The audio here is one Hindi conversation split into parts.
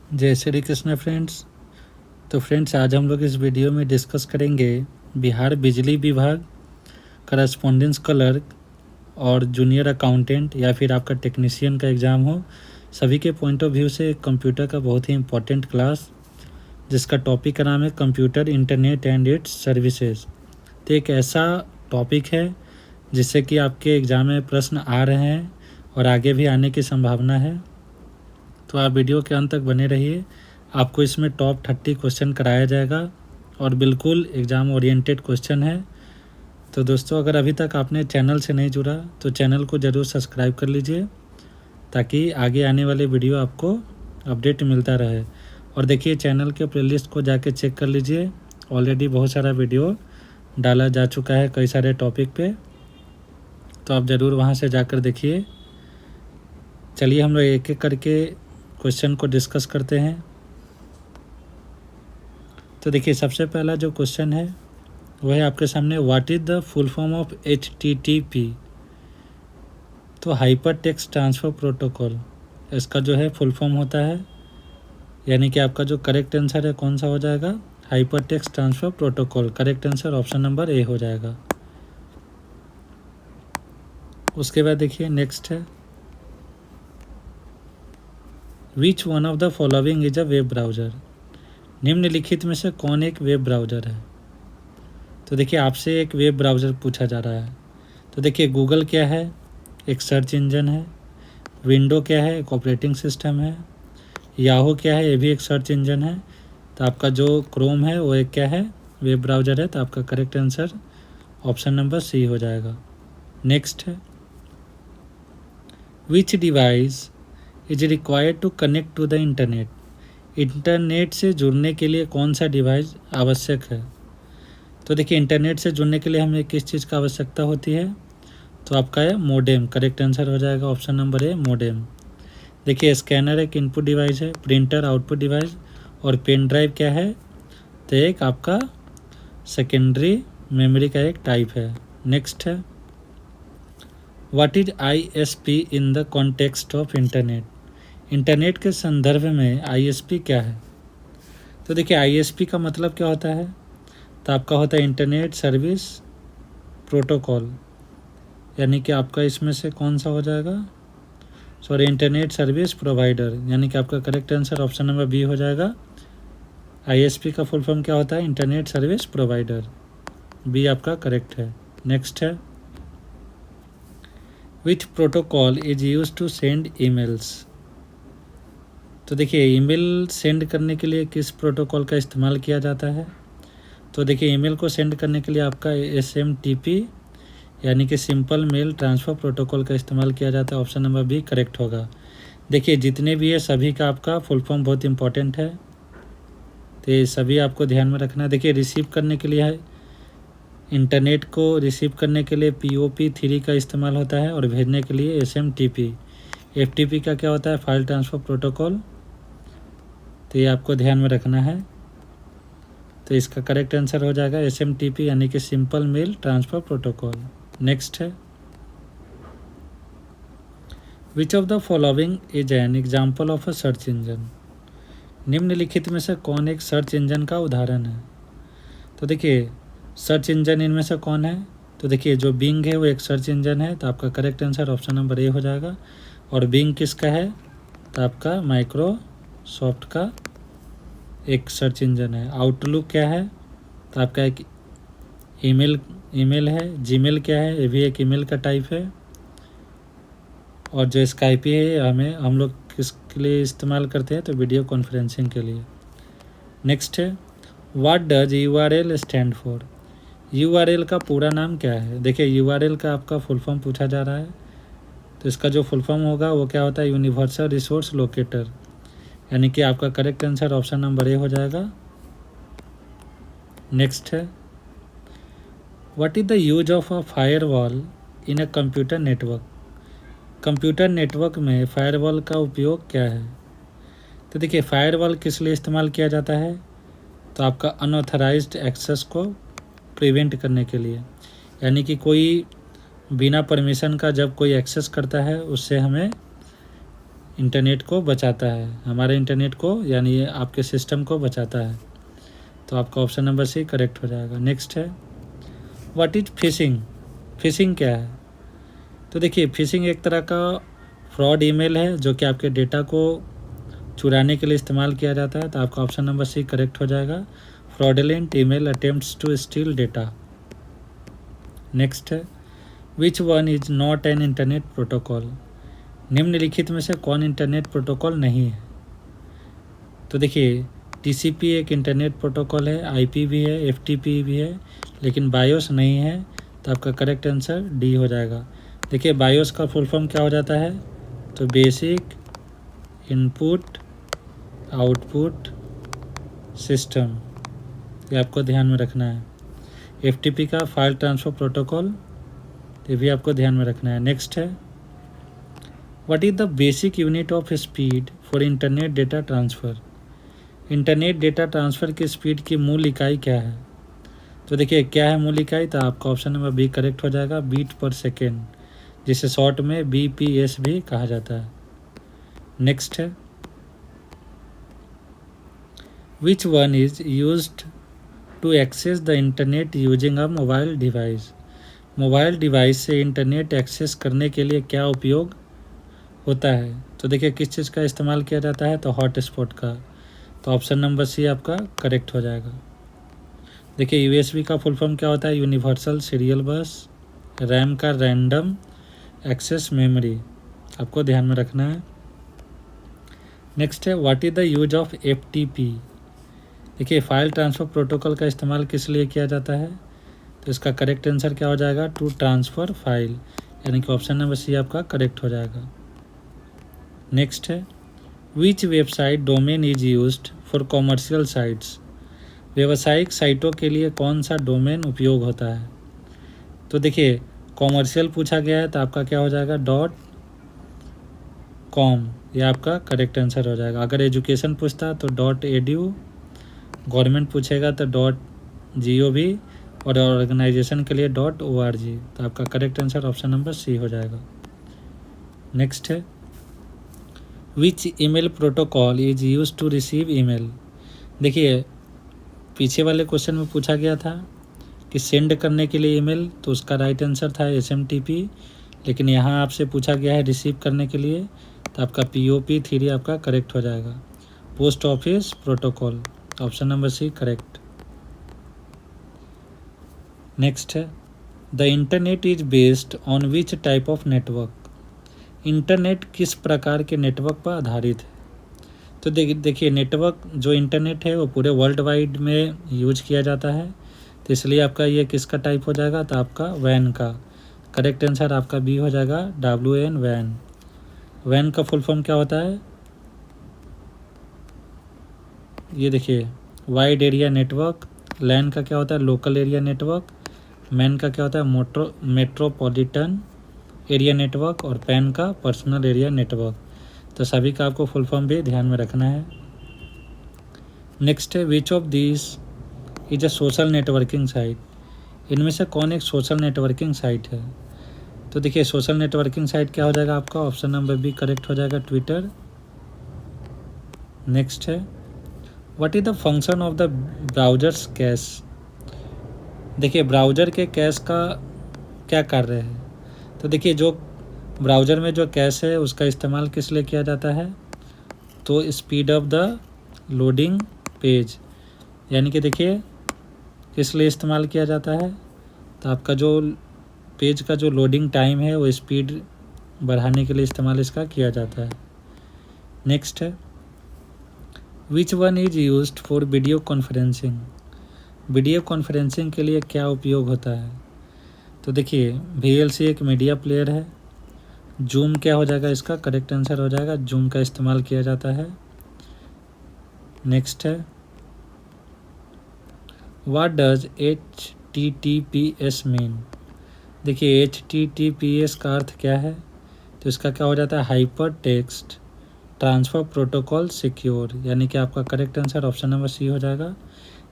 जय श्री कृष्ण फ्रेंड्स। तो फ्रेंड्स, आज हम लोग इस वीडियो में डिस्कस करेंगे बिहार बिजली विभाग करस्पॉन्डेंस क्लर्क और जूनियर अकाउंटेंट या फिर आपका टेक्नीशियन का एग्ज़ाम हो, सभी के पॉइंट ऑफ व्यू से कंप्यूटर का बहुत ही इम्पोर्टेंट क्लास जिसका टॉपिक का नाम है computer, internet and it's services. तो एक ऐसा टॉपिक है जिससे कि आपके एग्ज़ाम में प्रश्न आ रहे हैं और आगे भी आने की संभावना है। तो आप वीडियो के अंत तक बने रहिए। आपको इसमें टॉप 30 क्वेश्चन कराया जाएगा और बिल्कुल एग्ज़ाम ओरिएंटेड क्वेश्चन है। तो दोस्तों, अगर अभी तक आपने चैनल से नहीं जुड़ा तो चैनल को ज़रूर सब्सक्राइब कर लीजिए ताकि आगे आने वाले वीडियो आपको अपडेट मिलता रहे। और देखिए, चैनल के प्लेलिस्ट को जाके चेक कर लीजिए, ऑलरेडी बहुत सारा वीडियो डाला जा चुका है कई सारे टॉपिक पे, तो आप ज़रूर वहाँ से जाकर देखिए। चलिए हम लोग एक एक करके क्वेश्चन को डिस्कस करते हैं। तो देखिए, सबसे पहला जो क्वेश्चन है वो है आपके सामने, what is the full form of HTTP। तो हाइपर टेक्स्ट ट्रांसफ़र प्रोटोकॉल, इसका जो है फुल फॉर्म होता है, यानी कि आपका जो करेक्ट आंसर है कौन सा हो जाएगा, hyper text transfer protocol. Correct answer option number A हो जाएगा। उसके बाद देखिए नेक्स्ट है, which one of the following is a web browser. निम्नलिखित में से कौन एक वेब ब्राउज़र है। तो देखिए, आपसे एक वेब ब्राउज़र पूछा जा रहा है। तो देखिए, गूगल क्या है, एक सर्च इंजन है। विंडो क्या है, एक ऑपरेटिंग सिस्टम है। याहू क्या है, ये भी एक सर्च इंजन है। तो आपका जो क्रोम है वो एक क्या है, वेब ब्राउज़र है। तो आपका correct answer option number C हो जाएगा। नेक्स्ट है, which device is required to connect to the internet. Internet से जुड़ने के लिए कौन सा डिवाइस आवश्यक है। तो देखिए, इंटरनेट से जुड़ने के लिए हमें किस चीज़ का आवश्यकता होती है, तो आपका है मोडेम। करेक्ट आंसर हो जाएगा ऑप्शन नंबर ए, मोडेम। देखिए, स्कैनर एक इनपुट डिवाइस है, प्रिंटर आउटपुट डिवाइस, और पेन ड्राइव क्या है, तो एक आपका सेकेंडरी मेमोरी का एक टाइप है। नेक्स्ट है, what is ISP in the context of internet. Internet के संदर्भ में ISP क्या है। तो देखिए, ISP का मतलब क्या होता है, तो आपका होता है इंटरनेट सर्विस प्रोटोकॉल, यानी कि आपका इसमें से कौन सा हो जाएगा, सॉरी, इंटरनेट सर्विस प्रोवाइडर, यानी कि आपका correct answer option number B हो जाएगा। ISP का फुल फॉर्म क्या होता है, इंटरनेट सर्विस प्रोवाइडर। बी आपका करेक्ट है। नेक्स्ट है, which protocol is use to send emails. तो देखिए, ईमेल सेंड करने के लिए किस प्रोटोकॉल का इस्तेमाल किया जाता है। तो देखिए, ईमेल को सेंड करने के लिए आपका SMTP यानी कि सिंपल मेल ट्रांसफ़र प्रोटोकॉल का इस्तेमाल किया जाता है। ऑप्शन नंबर बी करेक्ट होगा। देखिए, जितने भी है सभी का आपका फुल फॉर्म बहुत इंपॉर्टेंट है, तो ये सभी आपको ध्यान में रखना है। देखिए, रिसीव करने के लिए है, इंटरनेट को रिसीव करने के लिए POP3 का इस्तेमाल होता है, और भेजने के लिए SMTP। FTP का क्या होता है, फाइल ट्रांसफ़र प्रोटोकॉल। तो ये आपको ध्यान में रखना है। तो इसका करेक्ट आंसर हो जाएगा SMTP यानी कि simple mail transfer protocol. Next है, which of the following is an example of a search engine. निम्नलिखित में से कौन एक सर्च इंजन का उदाहरण है। तो देखिए, सर्च इंजन इनमें से कौन है, तो देखिए, जो बिंग है वो एक सर्च इंजन है। तो आपका correct answer option number A हो जाएगा। और बिंग किसका है, तो आपका माइक्रोसॉफ्ट का एक सर्च इंजन है। आउटलुक क्या है, तो आपका एक ईमेल है। जीमेल क्या है, ये भी एक ईमेल का टाइप है। और जो स्काइपी है हम लोग किसके लिए इस्तेमाल करते हैं, तो वीडियो कॉन्फ्रेंसिंग के लिए। नेक्स्ट है, what does URL stand for. URL का पूरा नाम क्या है। देखिए, URL का आपका फुल फॉर्म पूछा जा रहा है, तो इसका जो फुल फॉर्म होगा वो क्या होता है, यूनिवर्सल रिसोर्स लोकेटर, यानी कि आपका correct answer option number A हो जाएगा। नेक्स्ट है, what is the use of a firewall in a computer network. Computer network में फायरवॉल का उपयोग क्या है। तो देखिए, फायरवॉल किस लिए इस्तेमाल किया जाता है, तो आपका अनऑथराइज्ड एक्सेस को प्रिवेंट करने के लिए, यानी कि कोई बिना परमिशन का जब कोई एक्सेस करता है उससे हमें इंटरनेट को बचाता है, हमारे इंटरनेट को यानी आपके सिस्टम को बचाता है। तो आपका ऑप्शन नंबर सी करेक्ट हो जाएगा। नेक्स्ट है व्हाट इज फिशिंग। फिशिंग क्या है? तो देखिए फिशिंग एक तरह का फ्रॉड ईमेल है जो कि आपके डेटा को चुराने के लिए इस्तेमाल किया जाता है। तो आपका ऑप्शन नंबर सी करेक्ट हो जाएगा, fraudulent email attempts to steal data. Next है which one is not an internet protocol. निम्नलिखित में से कौन इंटरनेट प्रोटोकॉल नहीं है? तो देखिए टीसीपी एक इंटरनेट प्रोटोकॉल है, आईपी भी है, एफटीपी भी है, लेकिन बायोस नहीं है। तो आपका करेक्ट आंसर डी हो जाएगा। देखिए बायोस का फुल फॉर्म क्या हो जाता है? तो बेसिक इनपुट आउटपुट सिस्टम, ये आपको ध्यान में रखना है। एफटीपी का फाइल ट्रांसफ़र प्रोटोकॉल, ये भी आपको ध्यान में रखना है। नेक्स्ट है what is the basic unit of speed for internet data transfer. Internet data transfer की स्पीड की मूल इकाई क्या है? तो देखिए क्या है मूल इकाई? तो आपका ऑप्शन नंबर बी करेक्ट हो जाएगा, बीट पर सेकेंड, जिसे शॉर्ट में BPS भी कहा जाता है। नेक्स्ट है which one is used to access the internet using a mobile device. Mobile device से इंटरनेट एक्सेस करने के लिए क्या उपयोग होता है? तो देखिए किस चीज़ का इस्तेमाल किया जाता है? तो हॉटस्पॉट का। तो ऑप्शन नंबर सी आपका करेक्ट हो जाएगा। देखिए USB का फुल फॉर्म क्या होता है? यूनिवर्सल सीरियल बस। रैम का रैंडम एक्सेस मेमोरी, आपको ध्यान में रखना है। नेक्स्ट है what is the use of FTP। देखिए फाइल ट्रांसफ़र प्रोटोकॉल का इस्तेमाल किस लिए किया जाता है? तो इसका करेक्ट आंसर क्या हो जाएगा? टू ट्रांसफ़र फाइल, यानी कि ऑप्शन नंबर सी आपका करेक्ट हो जाएगा। नेक्स्ट है which website domain is used for commercial sites. व्यावसायिक साइटों के लिए कौन सा डोमेन उपयोग होता है? तो देखिए कॉमर्शियल पूछा गया है तो आपका क्या हो जाएगा? .com, ये आपका करेक्ट आंसर हो जाएगा। अगर एजुकेशन पूछता तो .edu, गवर्नमेंट पूछेगा तो .gov, और ऑर्गेनाइजेशन के लिए .org। तो आपका correct answer option number C हो जाएगा। नेक्स्ट है which email protocol is use to receive email. देखिए पीछे वाले क्वेश्चन में पूछा गया था कि सेंड करने के लिए ईमेल, तो उसका राइट आंसर था SMTP, लेकिन यहाँ आपसे पूछा गया है रिसीव करने के लिए, तो आपका POP3 आपका करेक्ट हो जाएगा, post office protocol. Option number C correct. Next है the internet is based on which type of network. Internet किस प्रकार के नेटवर्क पर आधारित है? तो देखिए नेटवर्क जो इंटरनेट है वो पूरे वर्ल्ड वाइड में यूज किया जाता है, तो इसलिए आपका ये किसका टाइप हो जाएगा? तो आपका वैन का। करेक्ट आंसर आपका बी हो जाएगा, WAN वैन। वैन का फुल फॉर्म क्या होता है? ये देखिए वाइड एरिया नेटवर्क। लैन का क्या होता है? Local area network. मैन का क्या होता है? Metropolitan area network. और पैन का पर्सनल एरिया नेटवर्क। तो सभी का आपको फुल फॉर्म भी ध्यान में रखना है। नेक्स्ट है which of this is a social networking site. इनमें से कौन एक सोशल नेटवर्किंग साइट है? तो देखिए सोशल नेटवर्किंग साइट क्या हो जाएगा आपका? ऑप्शन नंबर बी करेक्ट हो जाएगा, ट्विटर। नेक्स्ट है what is the function of the browsers cash. देखिए ब्राउज़र के कैश का क्या कार्य है? तो देखिए जो ब्राउज़र में जो कैश है उसका इस्तेमाल किस लिए किया जाता है? तो speed of the loading page, यानी कि देखिए किस लिए इस्तेमाल किया जाता है? तो आपका जो पेज का जो लोडिंग टाइम है वो स्पीड बढ़ाने के लिए इस्तेमाल इसका किया जाता है। नेक्स्ट है which one is used for video conferencing. Video conferencing के लिए क्या उपयोग होता है? तो देखिए VLC एक मीडिया प्लेयर है। जूम क्या हो जाएगा? इसका करेक्ट आंसर हो जाएगा, जूम का इस्तेमाल किया जाता है। नेक्स्ट है व्हाट डज HTTPS मीन। देखिए HTTPS का अर्थ क्या है? तो इसका क्या हो जाता है? Hyper text transfer protocol secure, यानी कि आपका correct answer option number C हो जाएगा।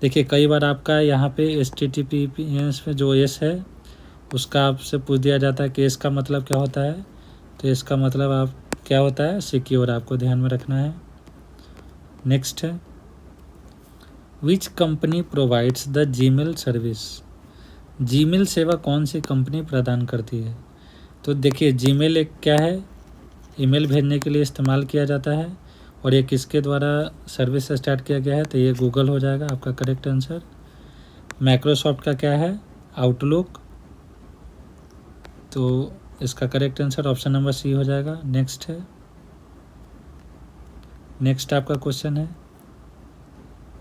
देखिए कई बार आपका यहाँ पे HTTPS में जो एस है उसका आपसे पूछ दिया जाता है कि इसका मतलब क्या होता है? तो इसका मतलब आप क्या होता है, सिक्योर, आपको ध्यान में रखना है। नेक्स्ट है which company provides the Gmail service. Gmail सेवा कौन सी कंपनी प्रदान करती है। तो देखिए जीमेल एक क्या है, ईमेल भेजने के लिए इस्तेमाल किया जाता है, और ये किसके द्वारा सर्विस स्टार्ट किया गया है, तो ये गूगल हो जाएगा आपका करेक्ट आंसर। माइक्रोसॉफ्ट का क्या है, आउटलुक, तो इसका correct answer option number C हो जाएगा। नेक्स्ट आपका क्वेश्चन है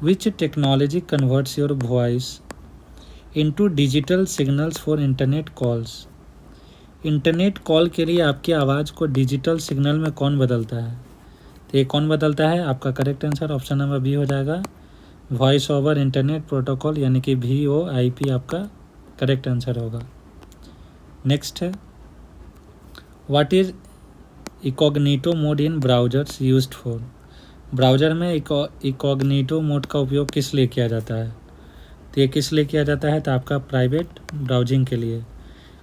which technology converts your voice into digital signals for internet calls. Internet call के लिए आपकी आवाज़ को डिजिटल सिग्नल में कौन बदलता है, तो ये कौन बदलता है, आपका correct answer option number B हो जाएगा, वॉइस ओवर इंटरनेट प्रोटोकॉल यानी कि VoIP आपका करेक्ट आंसर होगा। नेक्स्ट है what is incognito mode in browsers used for. Browser में इकॉग्निटो मोड का उपयोग किस लिए किया जाता है, तो ये किस लिए किया जाता है, तो आपका प्राइवेट ब्राउजिंग के लिए।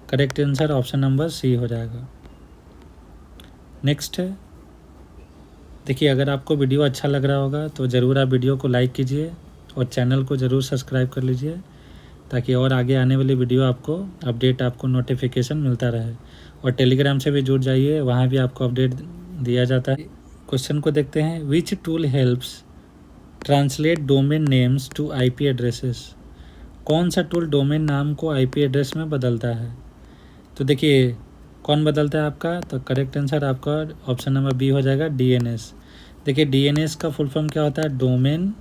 Correct answer option number C हो जाएगा। नेक्स्ट है देखिए अगर आपको वीडियो अच्छा लग रहा होगा तो ज़रूर आप वीडियो को लाइक कीजिए और चैनल को ज़रूर सब्सक्राइब कर लीजिए, ताकि और आगे आने वाली वीडियो आपको अपडेट, आपको नोटिफिकेशन मिलता रहे। और टेलीग्राम से भी जुड़ जाइए, वहाँ भी आपको अपडेट दिया जाता है। क्वेश्चन को देखते हैं which tool helps translate domain names to IP addresses. कौन सा टूल डोमेन नाम को IP एड्रेस में बदलता है, तो देखिए कौन बदलता है आपका, तो करेक्ट आंसर आपका ऑप्शन नंबर बी हो जाएगा, DNS। देखिए DNS का फुल फॉर्म क्या होता है, डोमेन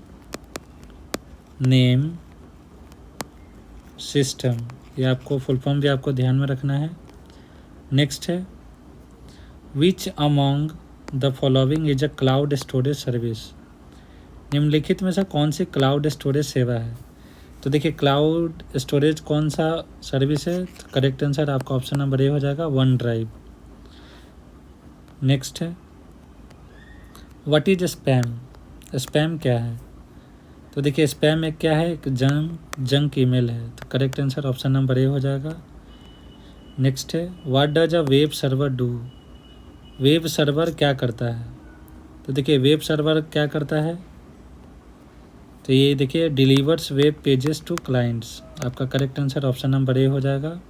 नेम सिस्टम, ये आपको फुल फॉर्म भी आपको ध्यान में रखना है। नेक्स्ट है which among the following is a cloud storage service. निम्नलिखित में से कौन सी क्लाउड स्टोरेज सेवा है, तो देखिए क्लाउड स्टोरेज कौन सा सर्विस है, तो करेक्ट आंसर आपका ऑप्शन नंबर ए हो जाएगा, वन ड्राइव। नेक्स्ट है व्हाट इज स्पैम। स्पैम क्या है, तो देखिए स्पैम एक क्या है, एक जंक ईमेल है, तो correct answer option number A हो जाएगा। नेक्स्ट है what does a web server do. Web server क्या करता है, तो देखिए वेब सर्वर क्या करता है, तो ये देखिए delivers web pages to clients, आपका correct answer option number A हो जाएगा।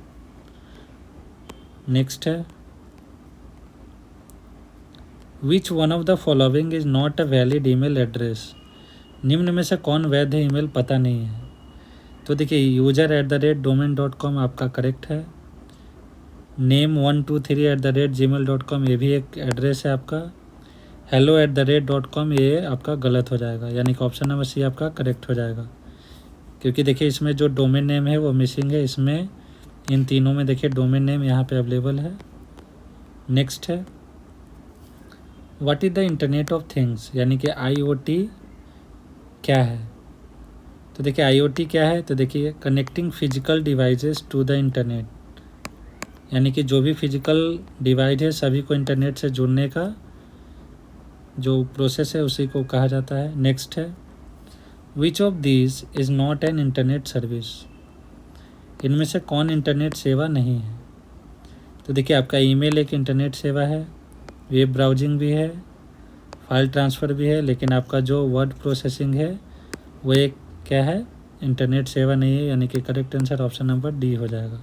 नेक्स्ट है which one of the following is not a valid email address. निम्न में से कौन वैध ईमेल पता नहीं है, तो देखिए user@domain.com आपका करेक्ट है। name123@gmail.com ये भी एक एड्रेस है आपका। hello@.com ये आपका गलत हो जाएगा, यानी कि ऑप्शन नंबर सी आपका करेक्ट हो जाएगा, क्योंकि देखिए इसमें जो डोमेन नेम है वो मिसिंग है, इसमें इन तीनों में देखिए डोमेन नेम यहाँ पे अवेलेबल है। नेक्स्ट है what is the internet of things, यानी कि IoT क्या है, तो देखिए IoT क्या है, तो देखिए connecting physical devices to the internet, यानी कि जो भी फिजिकल डिवाइस है सभी को इंटरनेट से जुड़ने का जो प्रोसेस है उसी को कहा जाता है। नेक्स्ट है which of this is not an internet service. इनमें से कौन इंटरनेट सेवा नहीं है, तो देखिए आपका ईमेल एक इंटरनेट सेवा है, वेब ब्राउजिंग भी है, फाइल ट्रांसफ़र भी है, लेकिन आपका जो वर्ड प्रोसेसिंग है वो एक क्या है, इंटरनेट सेवा नहीं है, यानी कि correct answer option number D हो जाएगा।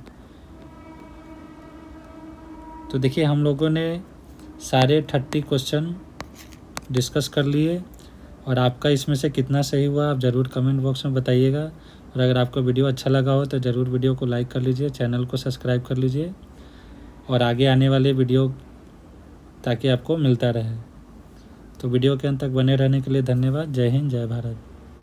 तो देखिए हम लोगों ने सारे 30 क्वेश्चन डिस्कस कर लिए, और आपका इसमें से कितना सही हुआ आप ज़रूर कमेंट बॉक्स में बताइएगा। और अगर आपको वीडियो अच्छा लगा हो तो ज़रूर वीडियो को लाइक कर लीजिए, चैनल को सब्सक्राइब कर लीजिए, और आगे आने वाले वीडियो ताकि आपको मिलता रहे। तो वीडियो के अंत तक बने रहने के लिए धन्यवाद। जय हिंद, जय भारत।